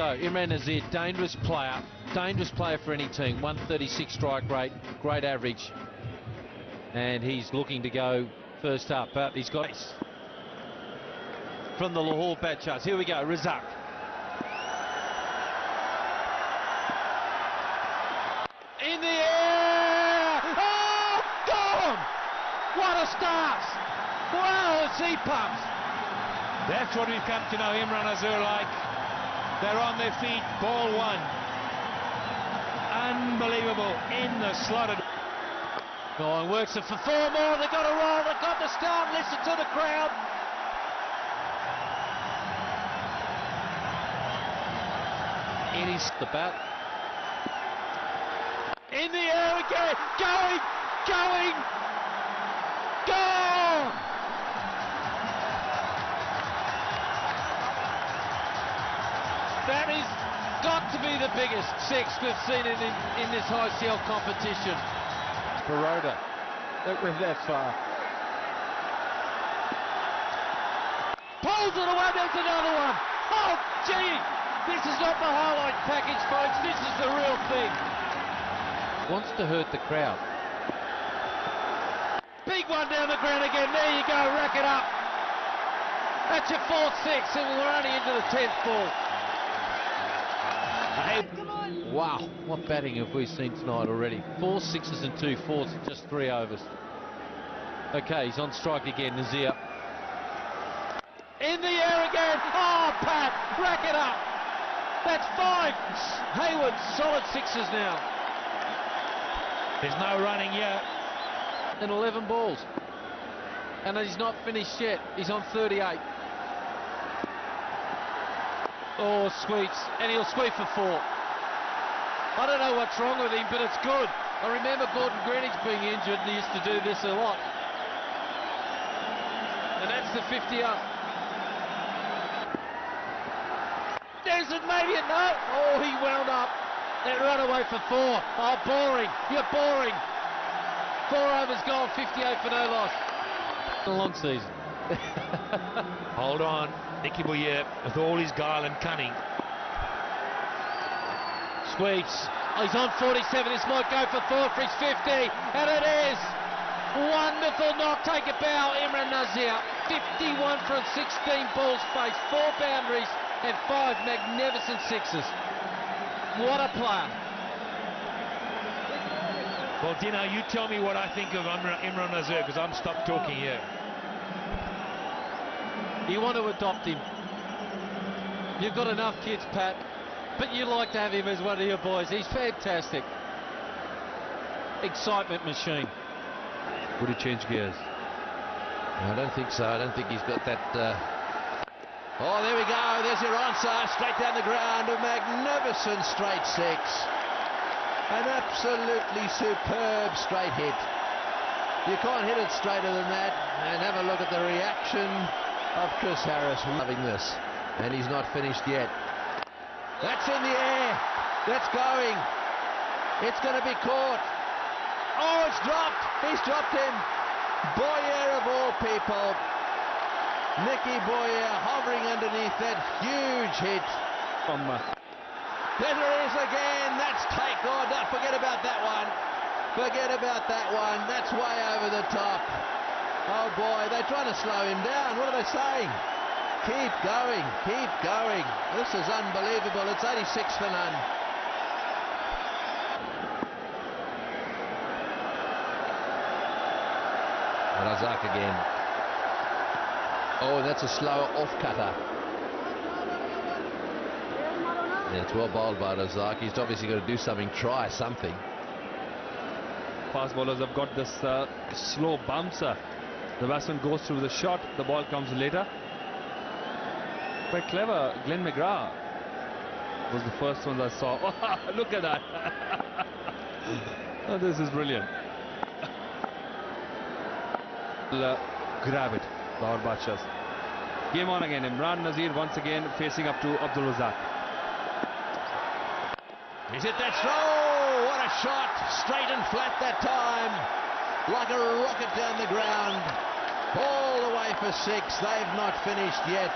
So, Imran Nazir, dangerous player for any team. 136 strike rate, great average. And he's looking to go first up, but he's got from the Lahore Badshahs. Here we go, Razak. In the air! Oh, gone! What a start! Wow, as he pumps. That's what we've come to know Imran Nazir like. They're on their feet, ball one. Unbelievable, in the slotted. Oh, and works it for four more. They've got to roll, they've got to start. Listen to the crowd. It is the bat. In the air again, going, gone! That is got to be the biggest six we've seen in this ICL competition. Baroda, don't go that far. Pulls it away, there's another one. Oh, gee, this is not the highlight package, folks. This is the real thing. Wants to hurt the crowd. Big one down the ground again. There you go, rack it up. That's your fourth six, and we're only into the 10th ball. Wow, what batting have we seen tonight already? 4 sixes and 2 fours in just 3 overs. Okay, he's on strike again, Nazir. In the air again. Oh, Pat, rack it up. That's 5. Hayward, solid sixes now. There's no running yet. And 11 balls. And he's not finished yet. He's on 38. Oh, sweeps, and he'll sweep for 4. I don't know what's wrong with him, but it's good. I remember Gordon Greenwich being injured, and he used to do this a lot. And that's the 50 up. There's it, maybe a no. Oh, he wound up and run away for 4. Oh, boring. You're boring. 4 overs gone, 58 for no loss. A long season. Hold on, Nicky Boyer with all his guile and cunning. Sweeps. Oh, he's on 47. This might go for 4 for his 50. And it is. Wonderful knock. Take a bow, Imran Nazir. 51 from 16 balls faced. 4 boundaries and 5 magnificent sixes. What a player. Well, Dino, you tell me what I think of Imran Nazir, because I'm stopped talking here. You want to adopt him. You've got enough kids, Pat, but you like to have him as one of your boys. He's fantastic. Excitement machine. Would he change gears? I don't think so. I don't think he's got that. Oh, there we go. There's your answer. Straight down the ground. A magnificent straight six. An absolutely superb straight hit. You can't hit it straighter than that. And have a look at the reaction of Chris Harris. Loving this. And he's not finished yet. That's in the air. That's going. It's going to be caught. Oh, it's dropped. He's dropped him. Boyer of all people. Nicky Boyer hovering underneath that huge hit. There it is again. That's take. Oh, don't forget about that one. Forget about that one. That's way over the top. Oh boy, they're trying to slow him down. What are they saying? Keep going, keep going. This is unbelievable. It's 86 for none. Razak again. Oh, that's a slower off-cutter. Yeah, it's well bowled by Razak. He's obviously got to do something, try something. Fast bowlers have got this slow bouncer. The batsman goes through the shot, the ball comes later. Quite clever. Glenn McGrath was the first one I saw. Oh, look at that. Oh, this is brilliant. Grab it, Lahore Badshahs. Game on again. Imran Nazir once again facing up to Abdul Razak. Is it that throw? What a shot. Straight and flat that time. Like a rocket down the ground. All the way for 6. They've not finished yet.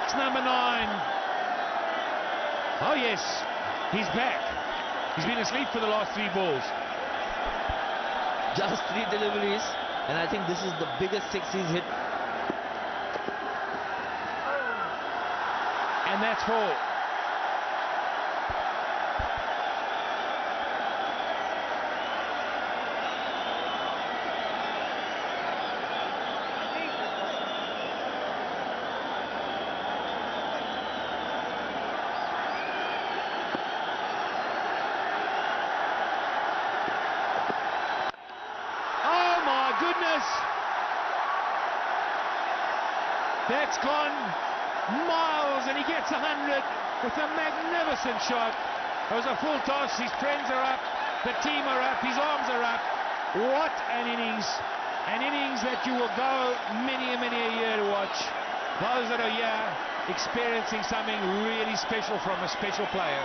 Flex number 9. Oh yes, he's back. He's been asleep for the last 3 balls. Just 3 deliveries, and I think this is the biggest 6 he's hit. And that's 4. That's gone miles, and he gets 100 with a magnificent shot. It was a full toss. His friends are up, the team are up, his arms are up. What an innings! An innings that you will go many a year to watch. Those that are here experiencing something really special from a special player.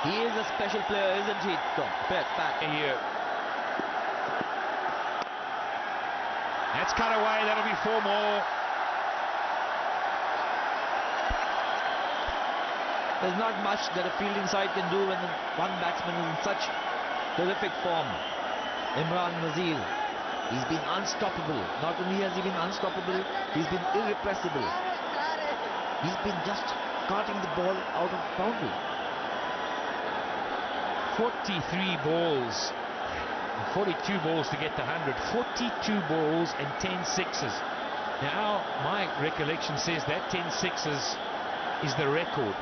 He is a special player, isn't he, Tom? Pat. Yeah. That's cut away, that'll be 4 more. There's not much that a fielding side can do when one batsman is in such terrific form. Imran Nazir, he's been unstoppable. Not only has he been unstoppable, he's been irrepressible. He's been just carting the ball out of boundary. 43 balls. 42 balls to get to 100. 42 balls and 10 sixes. Now, my recollection says that 10 sixes is the record.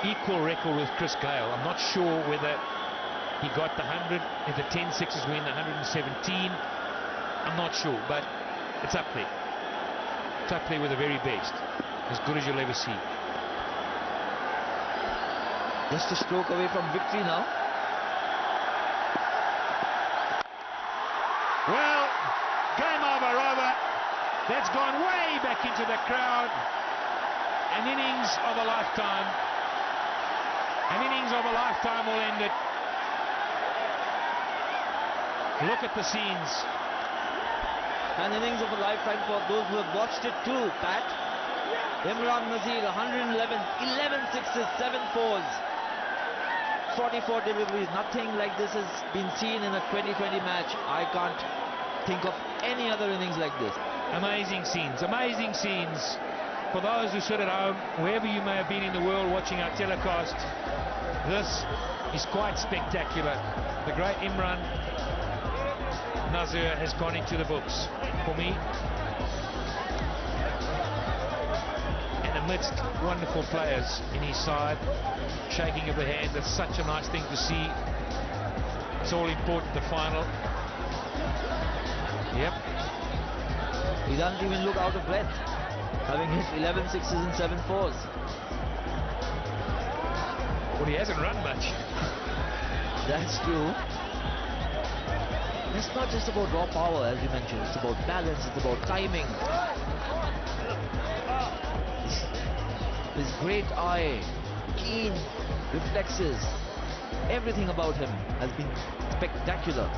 Equal record with Chris Gale. I'm not sure whether he got the 100, if the 10 sixes were in the 117. I'm not sure, but it's up there. It's up there with the very best. As good as you'll ever see. Just a stroke away from victory now. Well, game over. That's gone way back into the crowd. An innings of a lifetime. An innings of a lifetime will end it. Look at the scenes. An innings of a lifetime for those who have watched it too, Pat. Imran Nazir, 111, 11 sixes, 7 fours, 44 deliveries. Nothing like this has been seen in a 2020 match. I can't think of any other innings like this. Amazing scenes, amazing scenes. For those who sit at home, wherever you may have been in the world watching our telecast, this is quite spectacular. The great Imran Nazir has gone into the books for me. And amidst wonderful players in his side, shaking of the hand, that's such a nice thing to see. It's all important, the final. Yep. He doesn't even look out of breath, having hit 11 sixes and 7 fours. Well, he hasn't run much. That's true. It's not just about raw power, as you mentioned. It's about balance, it's about timing. His great eye, keen reflexes, everything about him has been spectacular.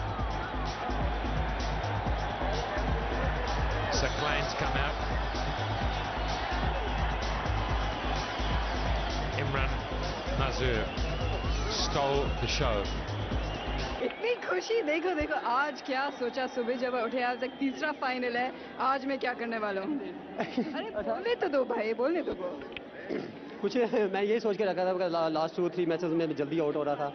So Klain's come out. Imran Nazir stole the show. इतनी खुशी देखो देखो आज क्या सोचा सुबह जब उठे आज तक तीसरा फाइनल है आज मैं क्या करने वाला हूँ अरे बोलने तो दो भाई बोलने तो दो कुछ मैं यही सोच के रखा था कि लास्ट 2-3 मैचेस में जल्दी आउट हो रहा था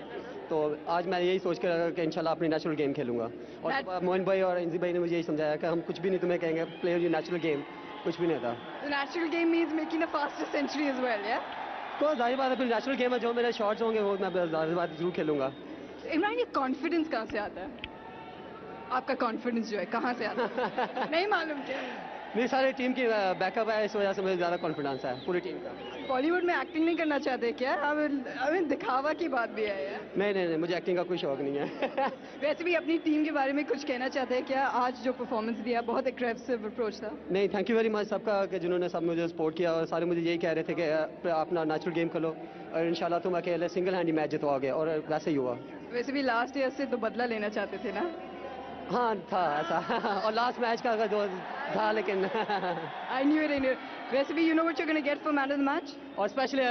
तो आज मैं यही सोच के रखा कि इंशाल्लाह अपनी नेचुरल गेम खेलूंगा और मोहन भाई और इंजी भाई ने मुझे यही समझाया कि हम कुछ भी नहीं तुम्हें कहेंगे प्ले योर नेचुरल गेम कुछ भी नहीं था natural game means making the fastest century as well या तो जाहिर बात है फिर नेचुरल गेम है जो मेरे शॉट्स होंगे वो मैं जाहिर बात जरूर खेलूंगा इमरान ये कॉन्फिडेंस कहाँ से आता है आपका कॉन्फिडेंस जो है कहाँ से आता है नहीं मालूम क्या मेरी सारी टीम की बैकअप है इस वजह से मुझे ज़्यादा कॉन्फिडेंस है पूरी टीम का बॉलीवुड में एक्टिंग नहीं करना चाहते क्या अब दिखावा की बात भी है यार नहीं मुझे एक्टिंग का कोई शौक नहीं है वैसे भी अपनी टीम के बारे में कुछ कहना चाहते हैं क्या आज जो परफॉर्मेंस दिया बहुत एग्रेसिव अप्रोच था नहीं थैंक यू वेरी मच सबका कि जिन्होंने सब मुझे सपोर्ट किया और सारे मुझे यही कह रहे थे कि अपना नेचुरल गेम खेलो और इंशाल्लाह तुम अकेले सिंगल हैंड मैच जितवाओगे और वैसे ही हुआ वैसे भी लास्ट ईयर से तो बदला लेना चाहते थे ना हाँ था ऐसा और लास्ट मैच का जो था लेकिन I knew it, I knew it. वैसे भी you know what you're going to get for man of the match? और स्पेशली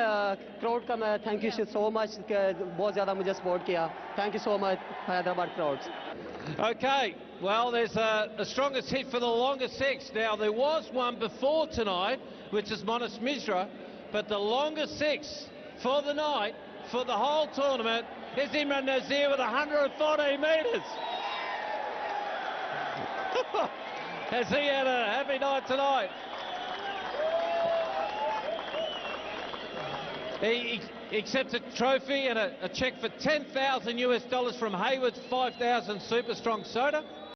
क्राउड का मैं थैंक यू सो मच बहुत ज़्यादा मुझे सपोर्ट किया thank you so much Hyderabad crowds Okay, well, there's a strongest hit for the longest six. Now, there was one before tonight, which is Monis Mishra, but the longest six for the night, for the whole tournament, is Imran Nazir with 114 metres. Has he had a happy night tonight? He accepts a trophy and a cheque for $10,000 US from Hayward's 5,000 Super Strong Soda.